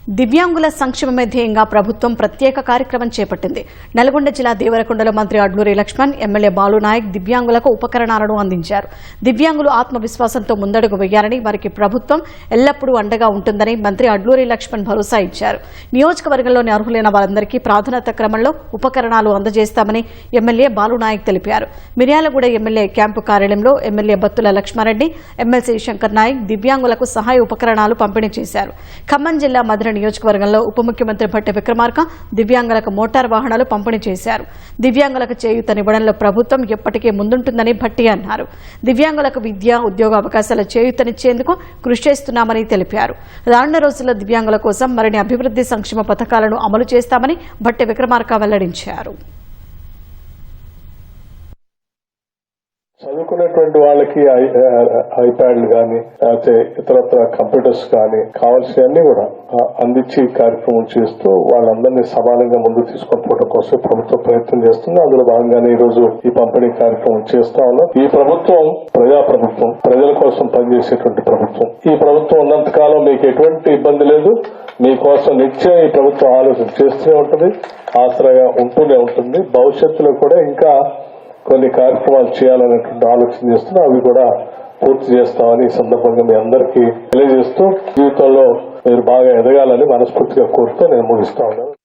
దివ్యాంగుల సంక్షేమమే ధ్యేయంగా ప్రభుత్వం ప్రత్యేక కార్యక్రమం చేపట్టింది. నల్గొండ జిల్లా దేవరకొండలో మంత్రి అడ్లూరి లక్ష్మణ్, ఎమ్మెల్యే బాలునాయక్ దివ్యాంగులకు ఉపకరణాలను అందించారు. దివ్యాంగులు ఆత్మవిశ్వాసంతో ముందడుగు వేయాలని, వారికి ప్రభుత్వం ఎల్లప్పుడూ అండగా ఉంటుందని మంత్రి అడ్లూరి లక్ష్మణ్ భరోసా ఇచ్చారు. నియోజకవర్గంలోని అర్హులైన వారందరికీ ప్రాధాన్యత క్రమంలో ఉపకరణాలు అందజేస్తామని ఎమ్మెల్యే బాలునాయక్ తెలిపారు. మిర్యాలగూడ ఎమ్మెల్యే క్యాంపు కార్యాలయంలో ఎమ్మెల్యే బత్తుల లక్ష్మారెడ్డి, ఎమ్మెల్సీ శంకర్ నాయక్ దివ్యాంగులకు సహాయ ఉపకరణాలు పంపిణీ చేశారు. ఖమ్మం జిల్లా మధుర నియోజకవర్గంలో ఉప ముఖ్యమంత్రి భట్టి విక్రమార్క దివ్యాంగులకు మోటార్ వాహనాలు పంపిణీ చేశారు. దివ్యాంగులకు చేయూతనివ్వడంలో ప్రభుత్వం ఎప్పటికీ ముందుంటుందని భట్టి అన్నారు. దివ్యాంగులకు విద్య, ఉద్యోగ అవకాశాల చేయూతనిచ్చేందుకు కృషి చేస్తున్నామని తెలిపారు. రానున్న రోజుల్లో దివ్యాంగుల కోసం మరిన్ని అభివృద్ధి సంక్షేమ పథకాలను అమలు చేస్తామని భట్టి విక్రమార్క వెల్లడించారు. చదువుకునేటువంటి వాళ్ళకి ఐప్యాడ్లు కానీ లేకపోతే ఇతరత్ర కంప్యూటర్స్ కానీ కావాల్సినవన్నీ కూడా అందించి కార్యక్రమం చేస్తూ వాళ్ళందరినీ సమానంగా ముందుకు తీసుకొని పోవడం కోసం ప్రభుత్వం ప్రయత్నం చేస్తుంది. అందులో భాగంగానే ఈ రోజు ఈ పంపిణీ కార్యక్రమం చేస్తా ఉన్నాం. ఈ ప్రభుత్వం ప్రజా ప్రభుత్వం, ప్రజల కోసం పనిచేసేటువంటి ప్రభుత్వం. ఈ ప్రభుత్వం ఉన్నంతకాలం మీకు ఎటువంటి ఇబ్బంది లేదు. మీకోసం నిత్యం ఈ ప్రభుత్వం ఆలోచన చేస్తూనే ఉంటుంది, ఆసరాగా ఉంటూనే ఉంటుంది. భవిష్యత్తులో కూడా ఇంకా కొన్ని కార్యక్రమాలు చేయాలనేటువంటి ఆలోచన చేస్తున్నాం. అవి కూడా పూర్తి చేస్తామని ఈ సందర్భంగా మీ అందరికీ తెలియజేస్తూ జీవితంలో మీరు బాగా ఎదగాలని మనస్ఫూర్తిగా కోరుతూ నేను ముగిస్తా ఉన్నాను.